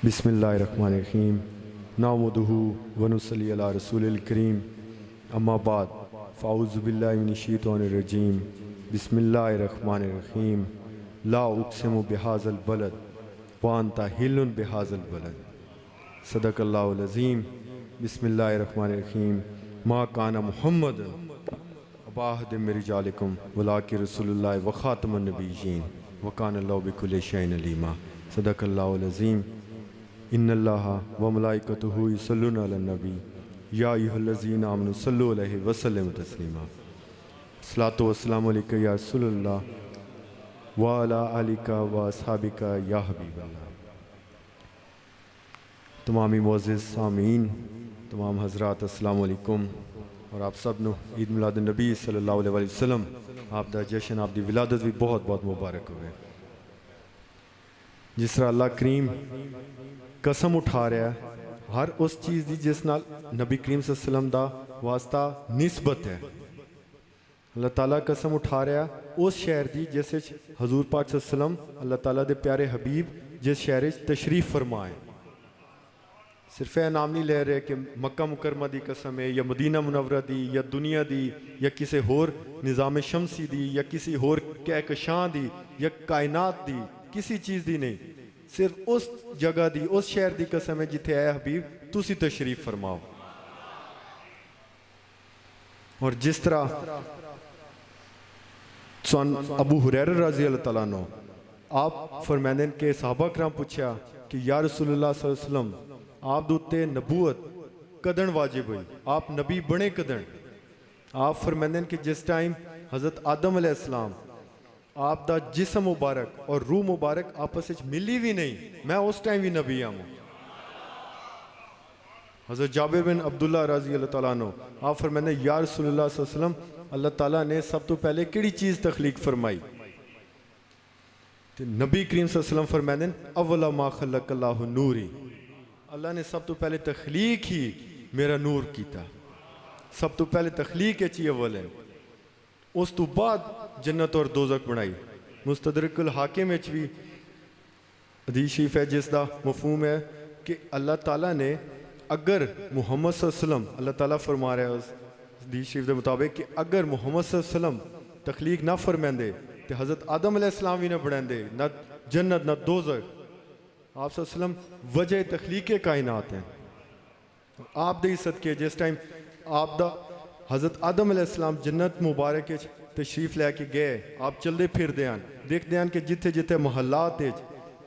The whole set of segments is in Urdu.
بسم اللہ الرحمن الرحیم نحمدہ ونصلی علی رسول الکریم اما بعد فاعوذ باللہ من الشیطان الرجیم بسم اللہ الرحمن الرحیم لا اقسم بہذا البلد وانت حل بہذا البلد صدق اللہ العظیم بسم اللہ الرحمن الرحیم ما کان محمد ابا احد من رجالکم ولکن رسول اللہ وخاتم النبیین وکان اللہ بکل شیء علیما صدق اللہ العظیم ان اللہ و ملائکتہ یصلون علی النبی یا ایھا الذین آمنوا صلوا علیہ وسلم تسلیما الصلاۃ والسلام علیک یا رسول اللہ وعلی آلک و اصحابک یا حبیب اللہ۔ تمامی معزز سامعین، تمام حضرات السلام علیکم، اور آپ سب نو عید میلاد النبی صلی اللہ علیہ وسلم، آپ دا جشن، آپ دی ولادت بھی بہت بہت مبارک ہوئے۔ جس طرح اللہ کریم قسم اٹھا رہا ہے ہر اس چیز دی جس نال نبی کریم صلی اللہ علیہ وسلم دا واسطہ نسبت ہے، اللہ تعالیٰ قسم اٹھا رہا ہے اس شہر دی جیسے حضور پاک صلی اللہ علیہ وسلم اللہ تعالیٰ دے پیارے حبیب جس شہر تشریف فرمائے۔ صرف اے نام نہیں لے رہے کہ مکہ مکرمہ دی قسم ہے یا مدینہ منورہ دی یا دنیا دی یا کسی ہور نظام شمسی دی یا کسی ہور کہکشاں دی یا کائنات دی، کسی چیز دی نہیں، صرف اس جگہ دی اس شہر دی قسم ہے جتھے اے حبیب تسی تشریف فرماؤ۔ اور جس طرح ابو ہریرہ رضی اللہ تعالیٰ عنہ آپ فرمائیں کہ صحابہ کرام پوچھا کہ یا رسول اللہ صلی اللہ علیہ وسلم آپ دوتے نبوت کدن واجب ہوئی، آپ نبی بنے کدن؟ آپ فرمائیں کہ جس ٹائم حضرت آدم علیہ السلام آپ دا جسم مبارک اور روح مبارک آپس وچ ملی بھی نہیں، میں اس ٹائم بھی نبی ہوں۔ حضرت جابر بن عبداللہ رضی اللہ تعالیٰ عنہ آپ فرمائیں یا رسول اللہ صلی اللہ علیہ وسلم اللہ تعالیٰ نے سب تو پہلے کیڑی چیز تخلیق فرمائی؟ نبی کریم صلی اللہ علیہ وسلم فرمائیں اولا ما خلق اللہ نوری، اللہ نے سب تو پہلے تخلیق ہی میرا نور کیتا، سب تو پہلے تخلیق اچھی اول ہے، اس تو بعد جنت اور دوزخ بنائی۔ مستدرک الحاکم میں بھی حدیث شریف ہے جس دا مفہوم ہے کہ اللہ تعالیٰ نے اگر محمد صلی اللہ علیہ وسلم، اللہ تعالیٰ فرما رہا ہے اس حدیث شریف دے مطابق کہ اگر محمد صلی اللہ علیہ وسلم تخلیق نہ فرمائیں دے تو حضرت آدم علیہ السلام بھی نہ بنائیں دے، نہ جنت نہ دوزخ۔ آپ صلی اللہ علیہ وسلم وجہ تخلیق کائنات ہیں۔ آپ دے صدقے جس ٹائم آپ دا حضرت آدم علیہ السلام جنت مبارک تشریف لے کے گئے، آپ چلدے پھر دیان دیکھ دیان کہ جتھے جتھے محلات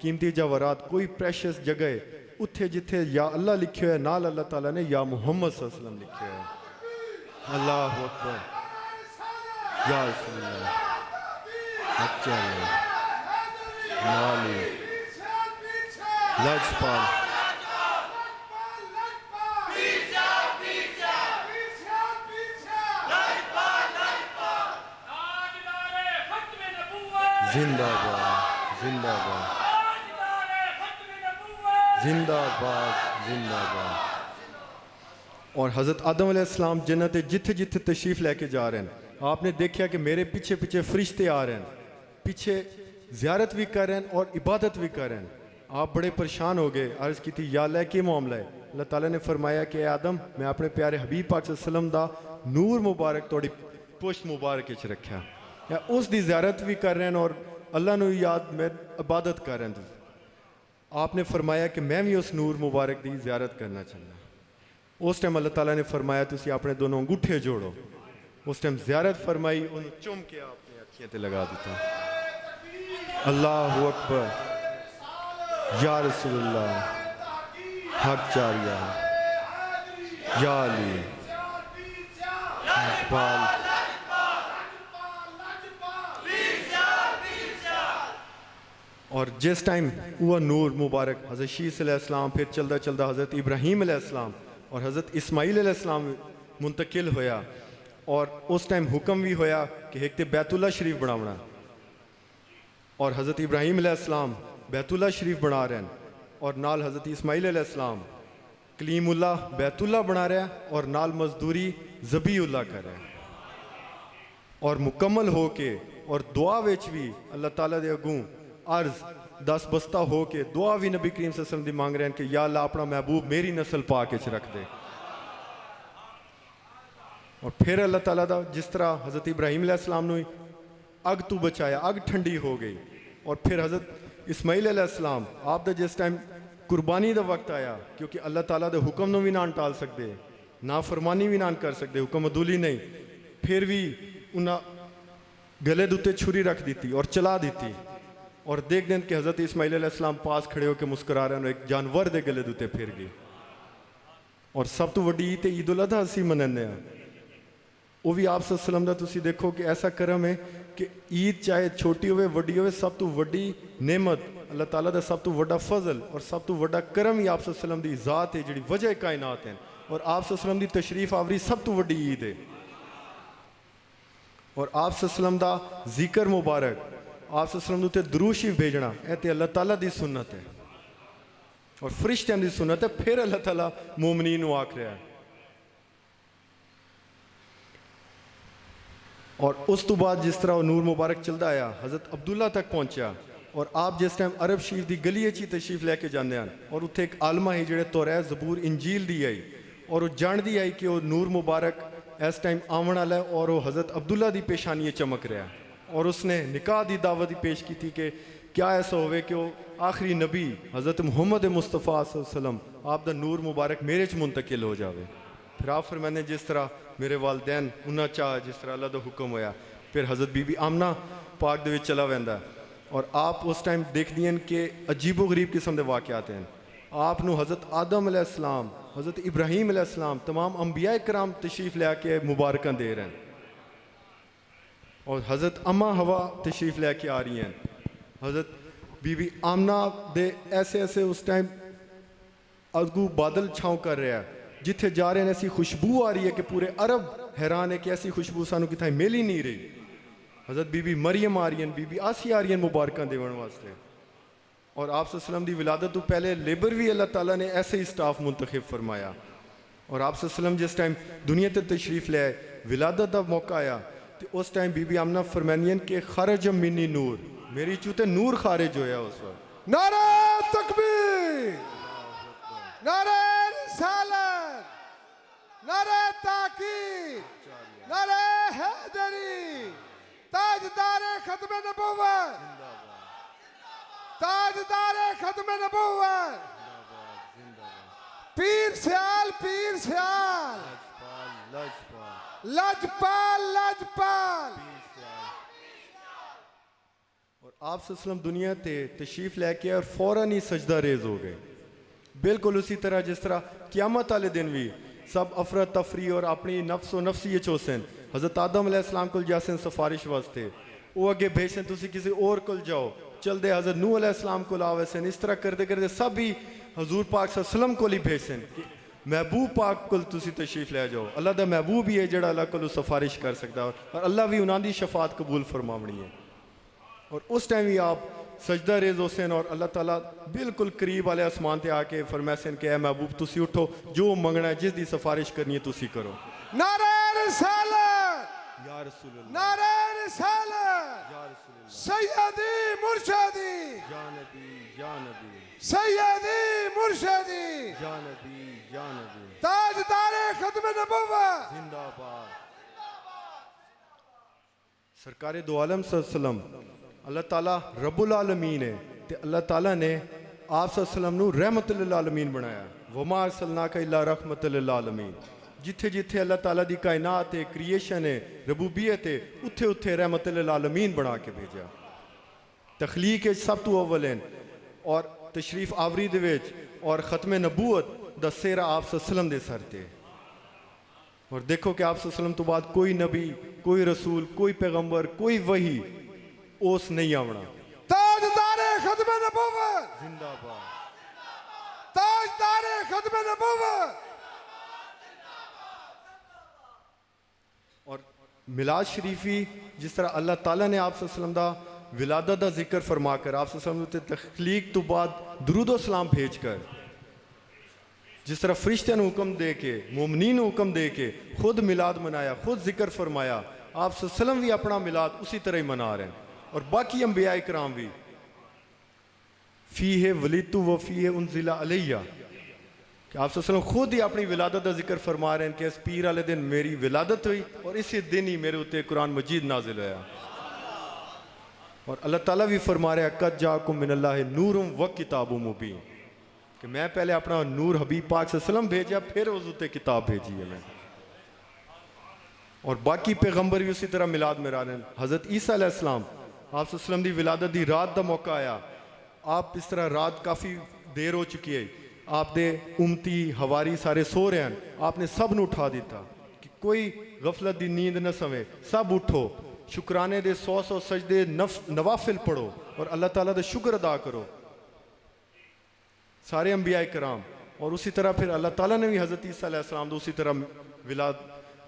قیمتی جواہرات کوئی پریشس جگہ ہے، اتھے جتھے یا اللہ لکھے ہوئے نال اللہ تعالیٰ نے یا محمد صلی اللہ علیہ وسلم لکھے ہوئے۔ اللہ اکبر، یا رسول اللہ، اچھا نالی لجپال۔ زندہ باد، زندہ باد، زندہ باد، زندہ باد۔ اور حضرت آدم علیہ السلام جنت جتھے جتھے تشریف لے کے جا رہے ہیں، آپ نے دیکھا کہ میرے پیچھے پیچھے فرشتے آ رہے ہیں، پیچھے زیارت بھی کر رہے ہیں اور عبادت بھی کر رہے ہیں۔ آپ بڑے پریشان ہو گئے، عرض کی تھی یا اللہ کیا معاملہ ہے؟ اللہ تعالیٰ نے فرمایا کہ اے آدم میں اپنے پیارے حبیب پاک صلی اللہ علیہ وسلم دا نور مبارک توڑی پشت مبارک اچھ رکھا، یا اس دی زیارت بھی کر رہے ہیں اور اللہ نے یاد میں عبادت کر رہے ہیں۔ آپ نے فرمایا کہ میں بھی اس نور مبارک دی زیارت کرنا چاہنا۔ اس ٹائم اللہ تعالیٰ نے فرمایا تسی اپنے دونوں انگوٹھے جوڑو۔ اس ٹائم زیارت فرمائی، انہوں چوم کے آپ نے اکھیاں تے لگا دیتا۔ اللہ اکبر، یا رسول اللہ، حق جاریہ، یا علی اقبال۔ اور جس ٹائم وہ نور مبارک حضرت شیس علیہ السلام پھر چلدا چلدا حضرت ابراہیم علیہ السلام اور حضرت اسماعیل علیہ السلام منتقل ہویا، اور اس ٹائم حکم بھی ہویا کہ ایک تے بیت اللہ شریف بناونا، اور حضرت ابراہیم علیہ السلام بیت اللہ شریف بنا رہے ہیں، اور نال حضرت اسماعیل علیہ السلام کلیم اللہ بیت اللہ بنا رہے ہیں اور نال مزدوری ذبیح اللہ کر رہے ہیں۔ اور مکمل ہو کے اور دعا وچ بھی اللہ تعالیٰ دے اگوں عرض دس بستہ ہو کے دعا بھی نبی کریم صلی اللہ علیہ وسلم دی مانگ رہے ہیں کہ یا اللہ اپنا محبوب میری نسل پاک اچ رکھ دے. اور پھر اللہ تعالیٰ دا جس طرح حضرت ابراہیم علیہ السلام نے اگ تو بچایا, اگ ٹھنڈی ہو گئی. اور پھر حضرت اسماعیل علیہ السلام آپ دا جس ٹائم قربانی دا وقت آیا, کیونکہ اللہ تعالیٰ دے حکم نو بھی نہ ٹال سکتے, نافرمانی بھی نہ کر سکتے, حکم عدولی نہیں, پھر بھی انہاں گلے دوتے چھری رکھ دیتی اور چلا دیتی. اور دیکھ دیں کہ حضرت اسماعیل علیہ السلام پاس کھڑے ہو کے مسکرا رہے ہیں, ایک جانور دے گلے دوتے پھر گئی. اور سب تو وڈی عید عید الاضحیٰ اسی مننے ہیں, وہ بھی آپ صلی اللہ علیہ وسلم دا تسی دیکھو کہ ایسا کرم ہے کہ عید چاہے چھوٹی ہوئے وڈی ہوئے, سب تو وڈی نعمت اللہ تعالیٰ دا سب تو وڈا فضل اور سب تو وڈا کرم ہی آپ صلی اللہ علیہ وسلم دی ذات ہے جڑی وجہ کائنات ہیں. اور آپ صلی اللہ علیہ وسلم دی تشریف آوری سب تو وڈی عید ہے. اور آپ صلی اللہ علیہ وسلم دا ذکر مبارک, آپ صلی اللہ علیہ وسلم تے درود شریف بھیجنا اے تے اللہ تعالیٰ دی سنت ہے اور فرشتیاں دی سنت ہے. پھر اللہ تعالیٰ مومنین نو آکھ رہا ہے. اور اس تو بعد جس طرح وہ نور مبارک چلدا آیا حضرت عبداللہ تک پہنچیا, اور آپ جس ٹائم عرب شریف دی گلی اچھی تشریف لے کے جاندے ہیں, اور اتھے ایک عالمہ ہی جڑے توریت زبور انجیل دی آئی, اور وہ جان دی آئی کہ وہ نور مبارک اس ٹائم آمن والا ہے, اور وہ حضرت عبداللہ دی پیشانی چمک رہا ہے. اور اس نے نکاح دی دعوت پیش کی تھی کہ کیا ایسا ہوئے کہ وہ آخری نبی حضرت محمد مصطفیٰ صلی اللہ علیہ وسلم آپ دا نور مبارک میرے چ منتقل ہو جاوے. پھر آپ فرمانے جس طرح میرے والدین انہاں چاہ جس طرح اللہ دا حکم ہویا, پھر حضرت بی بی آمنہ پاک دے وچ چلا ویندا. اور آپ اس ٹائم دیکھ دین کہ عجیب و غریب قسم دے واقعات ہیں. آپ نو حضرت آدم علیہ السلام, حضرت ابراہیم علیہ السلام, تمام انبیاء کرام تشریف لے کے مبارکاں دے رہے ہیں, اور حضرت اماں ہوا تشریف لے کے آ رہی ہیں. حضرت بی بی آمنہ دے ایسے ایسے اس ٹائم اگو بادل چھاؤں کر رہا ہے, جتھے جا رہے ہیں ایسی خوشبو آ رہی ہے کہ پورے عرب حیران ہے کہ ایسی خوشبو سانو کتھائیں مل ہی نہیں رہی. حضرت بی بی مریم آ رہی ہیں, بی بی آسیہ آ رہی ہیں مبارکاں دیون واسطے. اور آپ صلی اللہ علیہ وسلم دی ولادت تو پہلے لیبر بھی اللہ تعالیٰ نے ایسے ہی سٹاف منتخب فرمایا. اور آپ صلی اللہ علیہ وسلم جس ٹائم دنیا تے تشریف لے ولادت دا موقع آیا تو اس ٹائم بی بی آمنہ فرمانین کہ خرج منی نور, میری چوتے نور خارج ہویا اس وقت. نعرہ تکبیر, نعرہ رسالت, نعرہ تاکید, نعرہ حیدری, تاجدار ختم نبوت, تاجدار ختم نبوت, پیر سیال, پیر سیال, لجپال, لجپال. اور آپ صلی اللہ علیہ وسلم دنیا تے تشریف لے کے اور فوراً ہی سجدہ ریز ہو گئے, بالکل اسی طرح جس طرح قیامت والے دن بھی سب افراتفری اور اپنی نفس و نفسی چوسن. حضرت آدم علیہ السلام کو جاسن سفارش واسطے, وہ اگے بھیجن تسی کسی اور کل جاؤ, چل دے حضرت نوح علیہ السلام کو لاوے سن. اس طرح کرتے کرتے سب ہی حضور پاک صلی اللہ علیہ وسلم کو لی بھیجن کہ محبوب پاک کل تسی تشریف لے جاؤ. اللہ دا محبوب ہی ہے جڑا اللہ کو سفارش کر سکتا ہے, اور اللہ بھی انہاں دی شفاعت قبول فرماونی ہے. اور اس ٹائم ہی آپ سجدہ ریز ہو سن, اور اللہ تعالیٰ بالکل قریب والے آسمان تے آ کے فرمائے سن کہ اے محبوب تسی اٹھو, جو منگنا ہے جس دی سفارش کرنی ہے تسی کرو. نعرہ رسالت, یا رسول اللہ, نعرہ رسالت, یا رسول اللہ, سیدی مرشدی, یا نبی, یا نبی, سیدی مرشدی, یا نبی, یا نبی, تاجدار ختم نبوت. زندہ باد. سرکار دو عالم صلی اللہ علیہ وسلم اللہ تعالیٰ رب العالمین ہے, تے اللہ تعالیٰ نے آپ صلی اللہ علیہ وسلم نو رحمت للعالمین بنایا. وما ارسلناک الا رحمت للعالمین. جتھے جتھے اللہ تعالیٰ دی کائنات ہے, کریشن ہے, ربوبیت ہے, اتھے اتھے رحمت للعالمین بنا کے بھیجا. تخلیق سب تو اول ہیں, اور تشریف آوری دے وچ اور ختم نبوت دا سیرا آپ صلی اللہ علیہ وسلم دے سر تے. اور دیکھو کہ آپ صلی اللہ علیہ وسلم تو بعد کوئی نبی, کوئی رسول, کوئی پیغمبر, کوئی وحی اوس نہیں آونا. تاجدار ختم نبوت, زندہ باد. تاجدار ختم نبوت. اور میلاد شریفی جس طرح اللہ تعالیٰ نے آپ صلی اللہ علیہ وسلم دا ولادت دا ذکر فرما کر آپ صلی اللہ علیہ وسلم تخلیق تو بعد درود و سلام بھیج کر جس طرح فرشتوں نے حکم دے کے, مومنین نے حکم دے کے خود میلاد منایا, خود ذکر فرمایا, آپ صلی اللہ علیہ وسلم بھی اپنا میلاد اسی طرح ہی منا رہے ہیں, اور باقی انبیاء کرام بھی. فیہ ولیدت و فیہ انزل علیہ کہ آپ صلی اللہ علیہ وسلم خود ہی اپنی ولادت کا ذکر فرما رہے ہیں کہ اس پیر والے دن میری ولادت ہوئی اور اسی دن ہی میرے اوتے قرآن مجید نازل ہوا. اور اللہ تعالیٰ بھی فرما رہے ہیں قد جاءکم من اللہ نور و کتاب مبین کہ میں پہلے اپنا نور حبیب پاک صلی اللہ علیہ وسلم بھیجا پھر اس اوتے کتاب بھیجی ہے میں. اور باقی پیغمبر بھی اسی طرح میلاد میں رہے ہیں. حضرت عیسیٰ علیہ السلام آپ صلی اللہ علیہ وسلم دی ولادت دی رات دا موقع آیا. آپ اس طرح رات کافی دیر ہو چکی ہے, آپ دے امتی ہواری سارے سو رہے ہیں, آپ نے سب نو اٹھا دیتا کہ کوئی غفلت دی نیند نہ سوے, سب اٹھو, شکرانے دے 100 سجدے نوافل پڑھو اور اللہ تعالیٰ دے شکر ادا کرو. سارے انبیاء کرام. اور اسی طرح پھر اللہ تعالیٰ نے بھی حضرت عیسیٰ علیہ السلام دے اسی طرح ولاد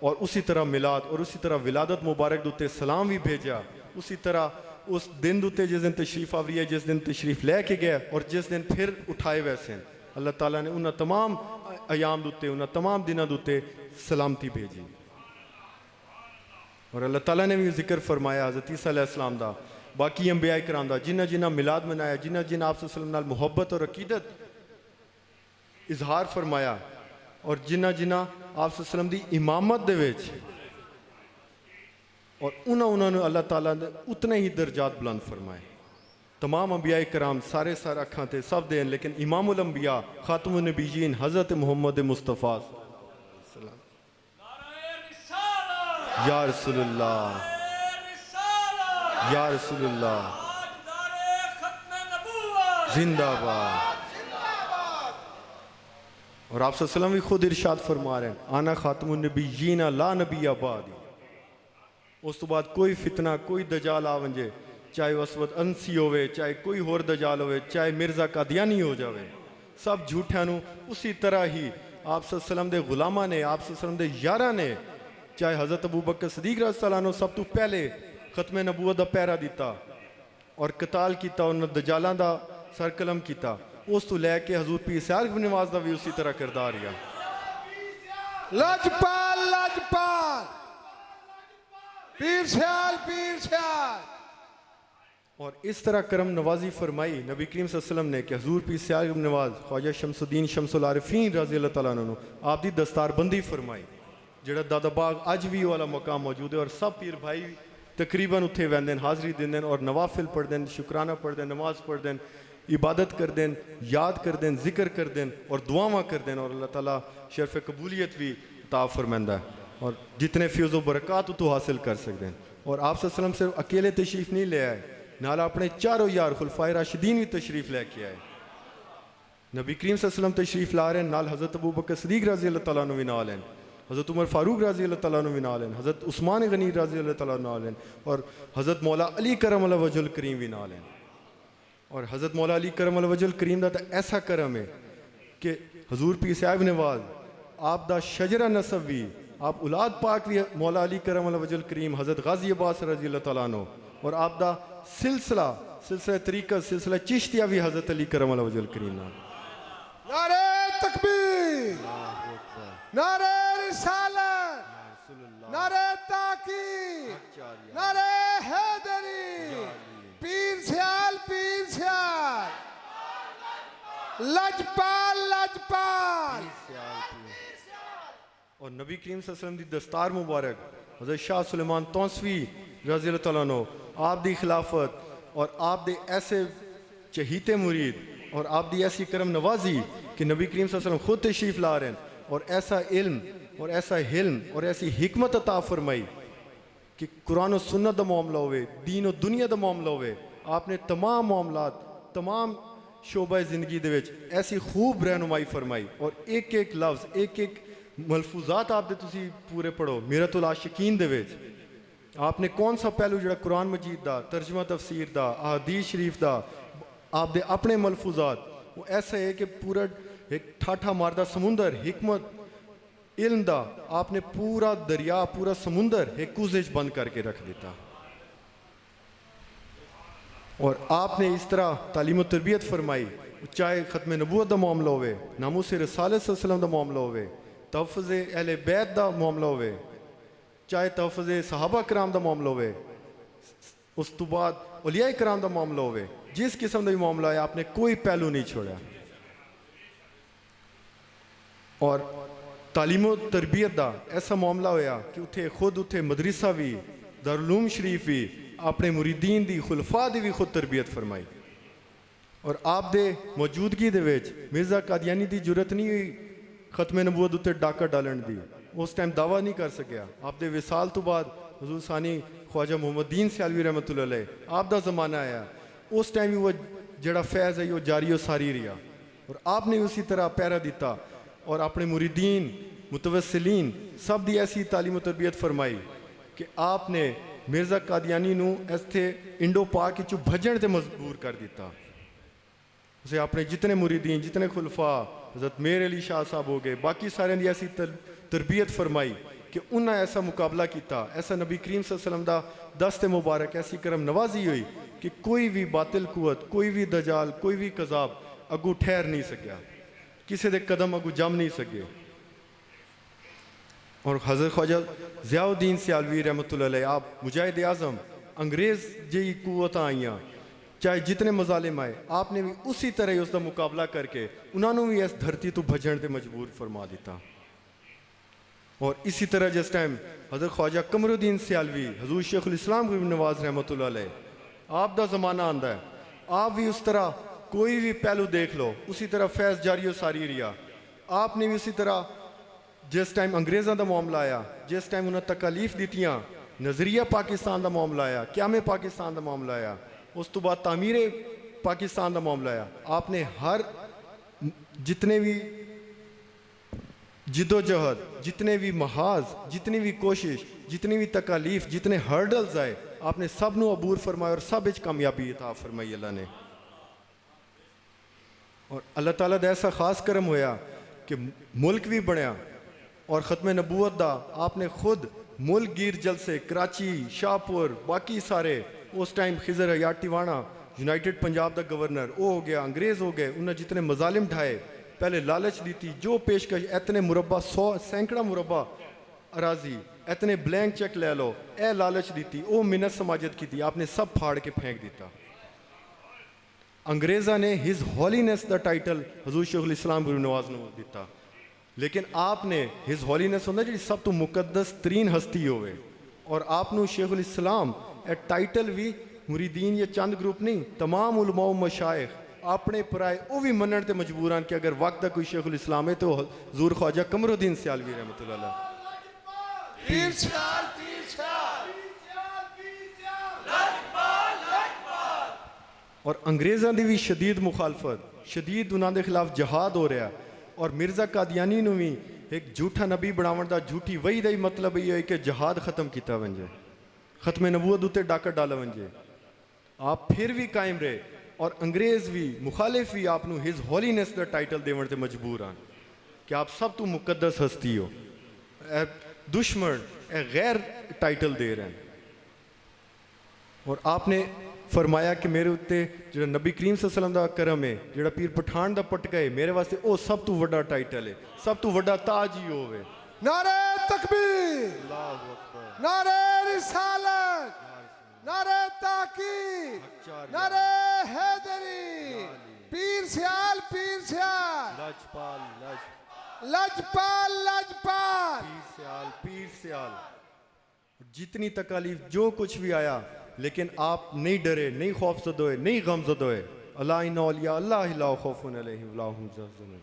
اور اسی طرح میلاد اور اسی طرح ولادت مبارک دوتے سلام بھی بھیجا. اسی طرح اس دن دوتے جس دن تشریف آوری ہے, جس دن تشریف لے کے گئے اور جس دن پھر اٹھائے ویسے ہیں, اللہ تعالیٰ نے انہاں تمام ایام دوتے انہاں تمام دنوں دوتے سلامتی بھیجی. اور اللہ تعالیٰ نے بھی ذکر فرمایا حضرت عیسیٰ علیہ السلام دا, باقی انبیاء کرام دا, جنہ جنہ میلاد منایا, جنہ جنہ آپ صلی اللہ علیہ وسلم نال محبت اور عقیدت اظہار فرمایا, اور جنہ جنہ آپ صلی اللہ علیہ وسلم دی امامت دے وچ, اور انہوں نے اللہ تعالیٰ نے اتنے ہی درجات بلند فرمائے. تمام انبیاء کرام سارے اکھاں تے سب دین, لیکن امام الانبیاء خاتم النبیین حضرت محمد مصطفیٰ یا رسول اللہ یا رسول اللہ زندہ باد. اور آپ صلی اللہ علیہ وسلم بھی خود ارشاد فرما رہے ہیں آنا خاتم النبیین لا نبی بعدی. اس تو بعد کوئی فتنہ کوئی دجال آ ونجے, چاہے اسود انسی ہوئے, چاہے کوئی ہور دجال ہوئے, چاہے مرزا قادیانی ہو جاوے, سب جھوٹیاں اسی طرح ہی آپ صلی اللہ علیہ وسلم دے غلامہ نے, آپ صلی اللہ علیہ وسلم دے یارہ نے, چاہے حضرت ابو بکر صدیق رضی اللہ عنہ سب تو پہلے ختم نبوت دا پہرا دیتا اور قتال کیتا, انہوں نے دجالاں دا سر قلم کیتا, اس تو لے کے حضور پیر سیال بن نواز دا بھی اسی طرح کردار رہا. لجپال لجپال پیر سیال پیر سیال. اور اس طرح کرم نوازی فرمائی نبی کریم صلی اللہ علیہ وسلم نے کہ حضور پیر سیال بن نواز خواجہ شمس الدین شمس العارفین رضی اللہ تعالیٰ عنہ آپ دی دستار بندی فرمائی, جڑا دادا باغ اج بھی والا مقام موجود ہے, اور سب پیر بھائی تقریباً اتھے ویندیں, حاضری دیں دیں اور نوافل پڑھ دیں, شکرانہ پڑھ دیں, نماز پڑھ دیں, عبادت کر دیں, یاد کر دیں, ذکر کر دیں اور دعاواں کر دیں, اور اللہ تعالیٰ شرف قبولیت بھی عطا فرمائندہ ہے, اور جتنے فیض و برکات تو حاصل کر سکتے ہیں. اور آپ صلی اللہ علیہ وسلم صرف اکیلے تشریف نہیں لے آئے, نال اپنے چاروں یار خلفائے راشدین بھی تشریف لے کے آئے. نبی کریم صلی اللہ علیہ وسلم تشریف لا رہے ہیں, نال حضرت ابو بکر صدیق رضی اللہ تعالیٰ عنہ بھی نال ہیں, حضرت عمر فاروق رضی اللہ تعالیٰ عنہ بھی نال ہیں, حضرت عثمان غنی رضی اللہ تعالیٰ عنہ نال ہیں, اور حضرت مولا علی کرم اللہ وجہ الکریم بھی نال ہیں. اور حضرت مولا علی کرم اللہ وجہ الکریم دا ایسا کرم ہے کہ حضور پیر صاحب نواز آپ دا شجرہ نسب بھی, آپ اولاد پاک بھی مولا علی کرم اللہ وجہ الکریم حضرت غازی عباس رضی اللہ تعالیٰ عنہ, اور آپ دا سلسلہ طریقت سلسلہ چشتیہ بھی حضرت علی کرم اللہ وجہ الکریم نال. نعرہ تکبیر, نعرہ رسالت, نعرہ تحقیق, نعرہ حیدری, پیر سیال پیر سیال, لجپال لجپال. اور نبی کریم صلی اللہ علیہ وسلم دی دستار مبارک حضرت شاہ سلیمان تونسوی رضی اللہ تعالیٰ عنہ آپ دی خلافت اور آپ دے ایسے چہیتے مرید اور آپ دی ایسی کرم نوازی کہ نبی کریم صلی اللہ علیہ وسلم خود تشریف لا رہے ہیں, اور ایسا علم اور ایسا حلم اور ایسی حکمت عطا فرمائی کہ قرآن و سنت دا معاملہ ہوئے, دین و دنیا دا معاملہ ہوئے, آپ نے تمام معاملات تمام شعبہ زندگی دے وچ ایسی خوب رہنمائی فرمائی, اور ایک ایک لفظ ایک ایک ملفوظات آپ دے تسی پورے پڑھو. میرت العاشقین دے وچ آپ نے کون سا پہلو جڑا قرآن مجید دا, ترجمہ تفسیر دا, احادیث شریف دا, آپ دے اپنے ملفوظات, وہ ایسا ہے کہ پورا ایک ٹھاٹھا ماردہ سمندر حکمت علم دا آپ نے پورا دریا پورا سمندر ایک کوزش بند کر کے رکھ دیتا. اور آپ نے اس طرح تعلیم و تربیت فرمائی, چاہے ختم نبوت دا معاملہ ہوئے, ناموس رسالت صلی اللہ علیہ وسلم دا معاملہ ہوئے, تحفظ اہل بیت دا معاملہ ہوئے, چاہے تحفظ صحابہ کرام دا معاملہ ہوئے, اس تو بعد اولیاء کرام دا معاملہ ہوئے, جس قسم کا بھی معاملہ ہے آپ نے کوئی پہلو نہیں چھوڑا. اور تعلیم و تربیت دا ایسا معاملہ ہویا کہ اتھے خود اتھے مدرسہ بھی دارالعلوم شریف بھی اپنے مریدین دی خلفاء دی بھی خود تربیت فرمائی. اور آپ دے موجودگی دے وچ مرزا قادیانی دی جرت نہیں ہوئی ختم نبوت اتھے ڈاکہ ڈالن دی. اس ٹائم دعویٰ نہیں کر سکیا. آپ دے وصال تو بعد حضور ثانی خواجہ محمد دین سیالوی رحمۃ اللہ علیہ آپ دا زمانہ آیا. اس ٹائم ہی وہ جڑا فیض ہے وہ جاری و ساری رہا اور آپ نے اسی طرح پیرا دیتا اور اپنے مریدین متوسلین سب دی ایسی تعلیم و تربیت فرمائی کہ آپ نے مرزا قادیانی نو اس تھے انڈو پاک چو بھجن تے مجبور کر دیتا. اسے اپنے جتنے مریدین جتنے خلفاء حضرت میر علی شاہ صاحب ہو گئے باقی سارے دی ایسی تربیت فرمائی کہ انہوں نے ایسا مقابلہ کیتا. ایسا نبی کریم صلی اللہ علیہ وسلم دا دست مبارک ایسی کرم نوازی ہوئی کہ کوئی بھی باطل قوت کوئی بھی دجال کوئی بھی قذاب اگو ٹھہر نہیں سکیا کسی دے قدم اگو جم نہیں سکے. اور حضرت خواجہ ضیاء الدین سیالوی رحمۃ اللہ علیہ آپ مجاہد اعظم انگریز جی قوت آئیاں چاہے جتنے مظالم آئے آپ نے بھی اسی طرح ہی اس کا مقابلہ کر کے انہوں نے بھی اس دھرتی تو بھجن تے مجبور فرما دیتا. اور اسی طرح جس ٹائم حضرت خواجہ قمر الدین سیالوی حضور شیخ الاسلام غریب نواز رحمۃ اللہ علیہ آپ دا زمانہ آندا ہے آپ بھی اس طرح کوئی بھی پہلو دیکھ لو اسی طرح فیض جاری و ساری رہا. آپ نے بھی اسی طرح جس ٹائم انگریزاں دا معاملہ آیا جس ٹائم انہوں نے تکالیف دیتیاں نظریہ پاکستان دا معاملہ آیا قیام پاکستان دا معاملہ آیا اس تو بعد تعمیر پاکستان دا معاملہ آیا آپ نے ہر جتنے بھی جد و جہد جتنے بھی محاذ جتنی بھی کوشش جتنی بھی تکالیف جتنے ہرڈلز آئے آپ نے سب نو عبور فرمایا اور سب اچ کامیابی عطا فرمائی اللہ نے. اور اللہ تعالیٰ دا ایسا خاص کرم ہویا کہ ملک بھی بنیا اور ختم نبوت دا آپ نے خود ملک گیر جلسے کراچی شاہپور باقی سارے اس ٹائم خضر حیات ٹیوانا یونائٹڈ پنجاب دا گورنر وہ ہو گیا انگریز ہو گئے انہوں نے جتنے مظالم ڈھائے پہلے لالچ دیتی جو پیشکش اتنے مربع 100 سینکڑا مربع اراضی اتنے بلینک چیک لے لو اے لالچ دیتی او منت سماجت کی تھی آپ نے سب پھاڑ کے پھینک دیتا. انگریزہ نے ہز ہولینس دا ٹائٹل حضور شیخ الاسلام غریب نواز نے دیتا لیکن آپ نے ہز ہولینس ہونا جی سب تو مقدس ترین ہستی ہوئے اور آپ نے شیخ الاسلام اے ٹائٹل بھی مریدین یہ چند گروپ نہیں تمام علماء و مشائخ اپنے پرائے وہ بھی منن تے مجبوران کہ اگر وقت دا کوئی شیخ الاسلام ہے تو حضور خواجہ قمر الدین سیالوی رحمۃ اللہ علیہ. اور انگریزاں دی بھی شدید مخالفت شدید انہاں دے خلاف جہاد ہو رہا اور مرزا قادیانی نو بھی ایک جھوٹا نبی بناون دا جھوٹی وحی دا ہی مطلب یہ ہے کہ جہاد ختم کیتا ونجے ختم نبوت اتے ڈاکہ ڈالا ونجے. آپ پھر بھی قائم رہے اور انگریز بھی مخالف بھی آپ نو ہز ہولینس دا ٹائٹل دیون تے مجبور آن کہ آپ سب تو مقدس ہستی ہو. اے دشمن اے غیر ٹائٹل دے رہے ہیں. اور آپ نے فرمایا کہ میرے اتے جڑا نبی کریم صلی اللہ علیہ وسلم دا کرم ہے جڑا پیر پٹھان دا پٹکا ہے میرے واسطے او سب تو وڈا ٹائٹل ہے سب تو وڈا تاج ہی ہوئے. نعرہ تکبیر نعرہ رسالت نعرہ تحقیق نعرہ حیدری پیر سیال لجپال لجپال لجپال پیر سیال جتنی تکالیف جو کچھ بھی آیا لیکن آپ نہیں ڈرے نہیں خوف زدہ ہوئے نہیں غم زدہ ہوئے. اللہ ان اولیاء اللہ لا خوف علیہم ولا هم يحزنون.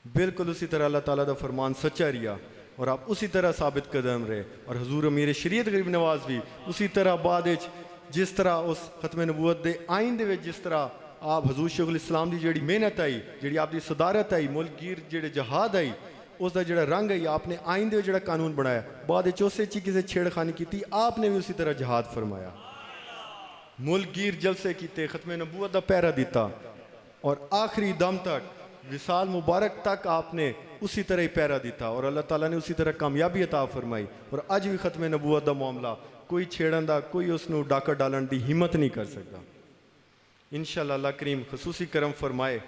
بالکل اسی طرح اللہ تعالیٰ دا فرمان سچا رہا اور آپ اسی طرح ثابت قدم رہے. اور حضور امیر شریعت غریب نواز بھی اسی طرح بعد جس طرح اس ختم نبوت دے آئین دے جس طرح آپ حضور شیخ الاسلام دی جڑی محنت آئی جڑی آپ دی صدارت آئی ملک گیر جڑے جہاد آئی اس دا جڑا رنگ ہے آپ نے آئین دے جڑا قانون بنایا بعد چوسے چی کسی چھیڑ خانی کی تھی آپ نے بھی اسی طرح جہاد فرمایا ملک گیر جلسے کیتے ختم نبوت دا پیرا دیتا اور آخری دم تک وصال مبارک تک آپ نے اسی طرح ہی پیرا دیتا اور اللہ تعالیٰ نے اسی طرح کامیابی عطا فرمائی. اور اج بھی ختم نبوت دا معاملہ کوئی چھیڑن دا کوئی اس نو ڈاکہ ڈالن دی ہمت نہیں کر سکتا. انشاءاللہ اللہ کریم خصوصی کرم فرمائے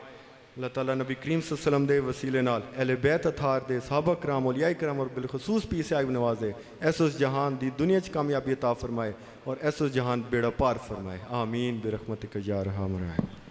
اللہ تعالیٰ نبی کریم صلی اللہ علیہ وسلم دے وسیلے نال اہل بیت اطہار دے صحابہ کرام اولیاء کرام اور بالخصوص پیر صاحب نوازے ایسوس جہان دی دنیا چ کامیابی عطا فرمائے اور ایسوس جہان بیڑا پار فرمائے آمین برحمتک یا ارحم الراحمین.